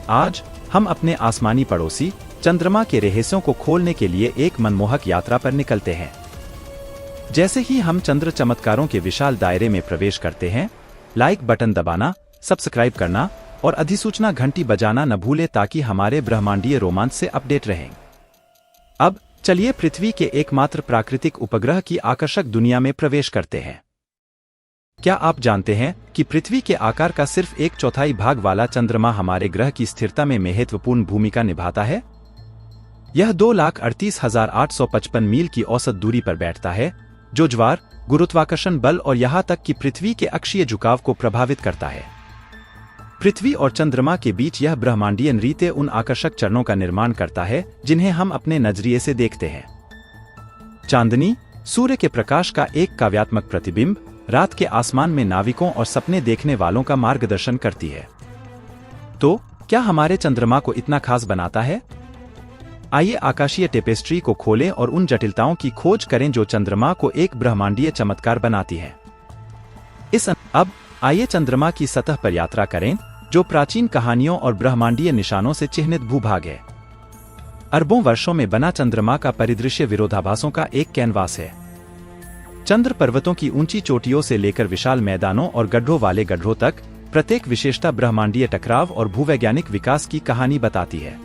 आज हम अपने आसमानी पड़ोसी चंद्रमा के रहस्यों को खोलने के लिए एक मनमोहक यात्रा पर निकलते हैं। जैसे ही हम चंद्र चमत्कारों के विशाल दायरे में प्रवेश करते हैं, लाइक बटन दबाना, सब्सक्राइब करना और अधिसूचना घंटी बजाना न भूलें ताकि हमारे ब्रह्मांडीय रोमांच से अपडेट रहें। अब चलिए पृथ्वी के एकमात्र प्राकृतिक उपग्रह की आकर्षक दुनिया में प्रवेश करते हैं। क्या आप जानते हैं कि पृथ्वी के आकार का सिर्फ 1/4 भाग वाला चंद्रमा हमारे ग्रह की स्थिरता में महत्वपूर्ण भूमिका निभाता है? यह 2,38,855 मील की औसत दूरी पर बैठता है, जो ज्वार, गुरुत्वाकर्षण बल और यहाँ तक कि पृथ्वी के अक्षीय झुकाव को प्रभावित करता है। पृथ्वी और चंद्रमा के बीच यह ब्रह्मांडीय नृत्य उन आकर्षक चरणों का निर्माण करता है जिन्हें हम अपने नजरिए से देखते हैं। चांदनी, सूर्य के प्रकाश का एक काव्यात्मक प्रतिबिंब, रात के आसमान में नाविकों और सपने देखने वालों का मार्गदर्शन करती है। तो क्या हमारे चंद्रमा को इतना खास बनाता है? आइए आकाशीय टेपेस्ट्री को खोलें और उन जटिलताओं की खोज करें जो चंद्रमा को एक ब्रह्मांडीय चमत्कार बनाती है। अब आइए चंद्रमा की सतह पर यात्रा करें, जो प्राचीन कहानियों और ब्रह्मांडीय निशानों से चिह्नित भूभाग है। अरबों वर्षों में बना चंद्रमा का परिदृश्य विरोधाभासों का एक कैनवास है। चंद्र पर्वतों की ऊंची चोटियों से लेकर विशाल मैदानों और गड्ढों वाले गड्ढों तक प्रत्येक विशेषता ब्रह्मांडीय टकराव और भूवैज्ञानिक विकास की कहानी बताती है।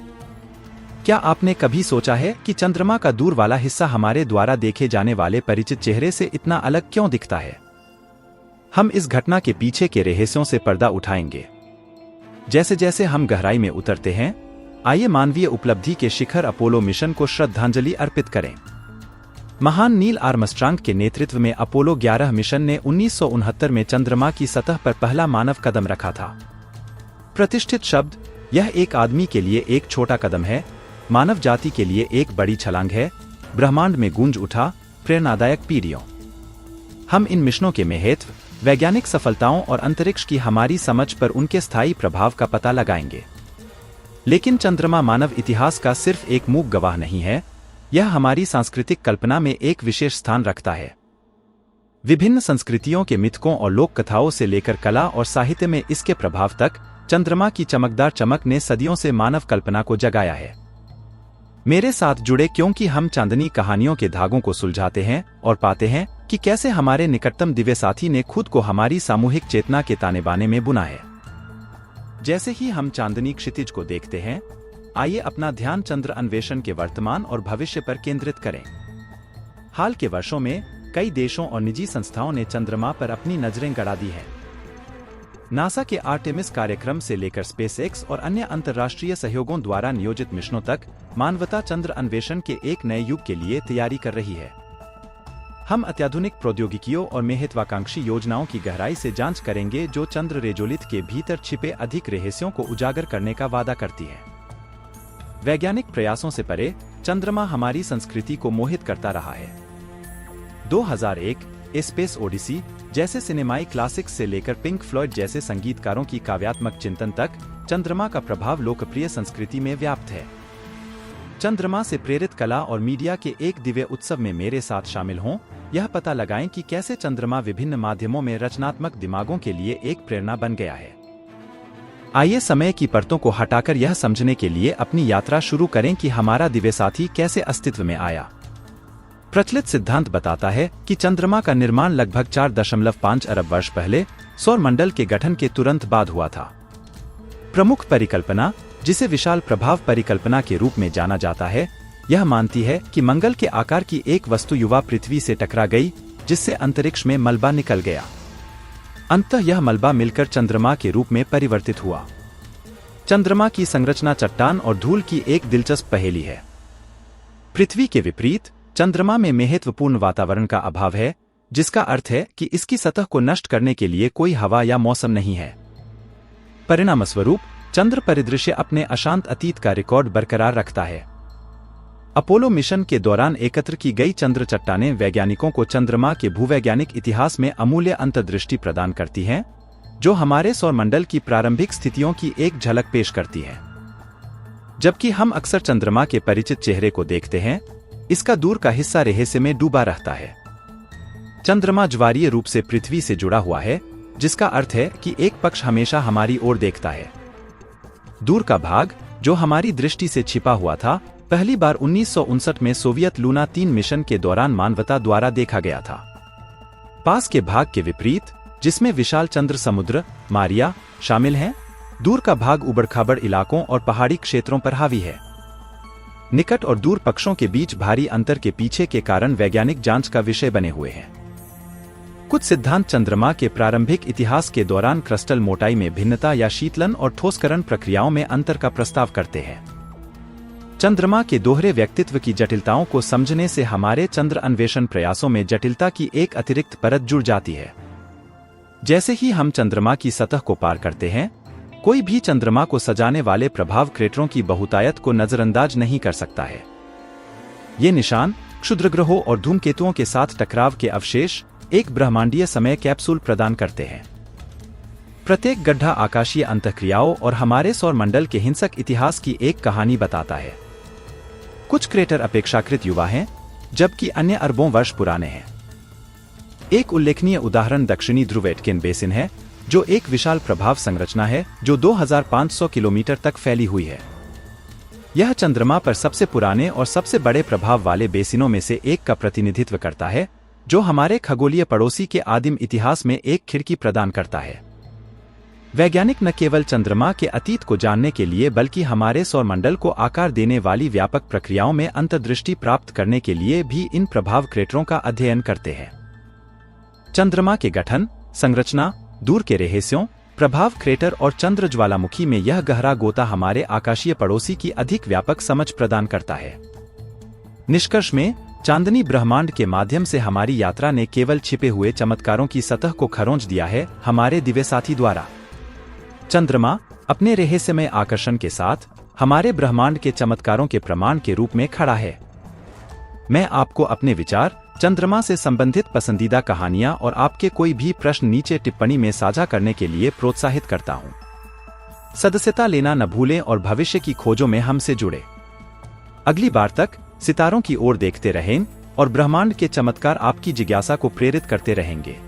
क्या आपने कभी सोचा है कि चंद्रमा का दूर वाला हिस्सा हमारे द्वारा देखे जाने वाले परिचित चेहरे से इतना अलग क्यों दिखता है? हम इस घटना के पीछे के रहस्यों से पर्दा उठाएंगे। जैसे जैसे हम गहराई में उतरते हैं, आइए मानवीय उपलब्धि के शिखर अपोलो मिशन को श्रद्धांजलि अर्पित करें। महान नील आर्मस्ट्रांग के नेतृत्व में अपोलो 11 मिशन ने 1969 में चंद्रमा की सतह पर पहला मानव कदम रखा था। प्रतिष्ठित शब्द, यह एक आदमी के लिए एक छोटा कदम है, मानव जाति के लिए एक बड़ी छलांग है, ब्रह्मांड में गूंज उठा, प्रेरणादायक पीढ़ियों। हम इन मिशनों के महत्व, वैज्ञानिक सफलताओं और अंतरिक्ष की हमारी समझ पर उनके स्थायी प्रभाव का पता लगाएंगे। लेकिन चंद्रमा मानव इतिहास का सिर्फ एक मूक गवाह नहीं है, यह हमारी सांस्कृतिक कल्पना में एक विशेष स्थान रखता है। विभिन्न संस्कृतियों के मिथकों और लोक कथाओं से लेकर कला और साहित्य में इसके प्रभाव तक, चंद्रमा की चमकदार चमक ने सदियों से मानव कल्पना को जगाया है। मेरे साथ जुड़े क्योंकि हम चांदनी कहानियों के धागों को सुलझाते हैं और पाते हैं कि कैसे हमारे निकटतम दिव्य साथी ने खुद को हमारी सामूहिक चेतना के ताने बाने में बुना है। जैसे ही हम चांदनी क्षितिज को देखते हैं, आइए अपना ध्यान चंद्र अन्वेषण के वर्तमान और भविष्य पर केंद्रित करें। हाल के वर्षों में कई देशों और निजी संस्थाओं ने चंद्रमा पर अपनी नजरें गड़ा दी हैं। नासा के आर्टेमिस कार्यक्रम से लेकर स्पेसएक्स और अन्य अंतर्राष्ट्रीय सहयोगों द्वारा नियोजित मिशनों तक, मानवता चंद्र अन्वेषण के एक नए युग के लिए तैयारी कर रही है। हम अत्याधुनिक प्रौद्योगिकियों और महत्वाकांक्षी योजनाओं की गहराई से जांच करेंगे जो चंद्र रेजोलिथ के भीतर छिपे अधिक रहस्यों को उजागर करने का वादा करती है। वैज्ञानिक प्रयासों से परे, चंद्रमा हमारी संस्कृति को मोहित करता रहा है। 2001, ए स्पेस ओडिसी जैसे सिनेमाई क्लासिक्स से लेकर पिंक फ्लॉयड जैसे संगीतकारों की काव्यात्मक चिंतन तक, चंद्रमा का प्रभाव लोकप्रिय संस्कृति में व्याप्त है। चंद्रमा से प्रेरित कला और मीडिया के एक दिव्य उत्सव में मेरे साथ शामिल हों, यह पता लगाएं कि कैसे चंद्रमा विभिन्न माध्यमों में रचनात्मक दिमागों के लिए एक प्रेरणा बन गया है। आइए समय की परतों को हटाकर यह समझने के लिए अपनी यात्रा शुरू करें कि हमारा दिव्य साथी कैसे अस्तित्व में आया। प्रचलित सिद्धांत बताता है कि चंद्रमा का निर्माण लगभग 4.5 अरब वर्ष पहले सौरमंडल के गठन के तुरंत बाद हुआ था। प्रमुख परिकल्पना, जिसे विशाल प्रभाव परिकल्पना के रूप में जाना जाता है, यह मानती है कि मंगल के आकार की एक वस्तु युवा पृथ्वी से टकरा गई, जिससे अंतरिक्ष में मलबा निकल गया। अंततः यह मलबा मिलकर चंद्रमा के रूप में परिवर्तित हुआ। चंद्रमा की संरचना चट्टान और धूल की एक दिलचस्प पहेली है। पृथ्वी के विपरीत, चंद्रमा में महत्वपूर्ण वातावरण का अभाव है, जिसका अर्थ है कि इसकी सतह को नष्ट करने के लिए कोई हवा या मौसम नहीं है। परिणामस्वरूप, चंद्र परिदृश्य अपने अशांत अतीत का रिकॉर्ड बरकरार रखता है। अपोलो मिशन के दौरान एकत्र की गई चंद्र चट्टानें वैज्ञानिकों को चंद्रमा के भूवैज्ञानिक इतिहास में अमूल्य अंतर्दृष्टि प्रदान करती हैं, जो हमारे सौरमंडल की प्रारंभिक स्थितियों की एक झलक पेश करती है। जबकि हम अक्सर चंद्रमा के परिचित चेहरे को देखते हैं, इसका दूर का हिस्सा रहस्य में डूबा रहता है। चंद्रमा ज्वारीय रूप से पृथ्वी से जुड़ा हुआ है, जिसका अर्थ है कि एक पक्ष हमेशा हमारी ओर देखता है। दूर का भाग, जो हमारी दृष्टि से छिपा हुआ था, पहली बार 1959 में सोवियत लूना 3 मिशन के दौरान मानवता द्वारा देखा गया था। पास के भाग के विपरीत, जिसमें विशाल चंद्र समुद्र मारिया शामिल हैं, दूर का भाग उबड़-खाबड़ इलाकों और पहाड़ी क्षेत्रों पर हावी है। निकट और दूर पक्षों के बीच भारी अंतर के पीछे के कारण वैज्ञानिक जांच का विषय बने हुए हैं। कुछ सिद्धांत चंद्रमा के प्रारंभिक इतिहास के दौरान क्रिस्टल मोटाई में भिन्नता या शीतलन और ठोसकरण प्रक्रियाओं में अंतर का प्रस्ताव करते हैं। चंद्रमा के दोहरे व्यक्तित्व की जटिलताओं को समझने से हमारे चंद्र अन्वेषण प्रयासों में जटिलता की एक अतिरिक्त परत जुड़ जाती है। जैसे ही हम चंद्रमा की सतह को पार करते हैं, कोई भी चंद्रमा को सजाने वाले प्रभाव क्रेटरों की बहुतायत को नजरअंदाज नहीं कर सकता है। ये निशान क्षुद्रग्रहों और धूमकेतुओं के साथ टकराव के अवशेष एक ब्रह्मांडीय समय कैप्सूल प्रदान करते हैं। प्रत्येक गड्ढा आकाशीय अंतःक्रियाओं और हमारे सौरमंडल के हिंसक इतिहास की एक कहानी बताता है। कुछ क्रेटर अपेक्षाकृत युवा हैं, जबकि अन्य अरबों वर्ष पुराने हैं। एक उल्लेखनीय उदाहरण दक्षिणी ध्रुव एटकिन बेसिन है, जो एक विशाल प्रभाव संरचना है जो 2500 किलोमीटर तक फैली हुई है। यह चंद्रमा पर सबसे पुराने और सबसे बड़े प्रभाव वाले बेसिनों में से एक का प्रतिनिधित्व करता है, जो हमारे खगोलीय पड़ोसी के आदिम इतिहास में एक खिड़की प्रदान करता है। वैज्ञानिक न केवल चंद्रमा के अतीत को जानने के लिए बल्कि हमारे सौरमंडल को आकार देने वाली व्यापक प्रक्रियाओं में अंतर्दृष्टि प्राप्त करने के लिए भी इन प्रभाव क्रेटरों का अध्ययन करते हैं। चंद्रमा के गठन, संरचना, दूर के रहस्यों, प्रभाव क्रेटर और चंद्र ज्वालामुखी में यह गहरा गोता हमारे आकाशीय पड़ोसी की अधिक व्यापक समझ प्रदान करता है। निष्कर्ष में, चांदनी ब्रह्मांड के माध्यम से हमारी यात्रा ने केवल छिपे हुए चमत्कारों की सतह को खरोंच दिया है हमारे दिव्य साथी द्वारा। चंद्रमा अपने रहस्यमय आकर्षण के साथ हमारे ब्रह्मांड के चमत्कारों के प्रमाण के रूप में खड़ा है। मैं आपको अपने विचार, चंद्रमा से संबंधित पसंदीदा कहानियां और आपके कोई भी प्रश्न नीचे टिप्पणी में साझा करने के लिए प्रोत्साहित करता हूं। सदस्यता लेना न भूलें और भविष्य की खोजों में हमसे जुड़े। अगली बार तक सितारों की ओर देखते रहें और ब्रह्मांड के चमत्कार आपकी जिज्ञासा को प्रेरित करते रहेंगे।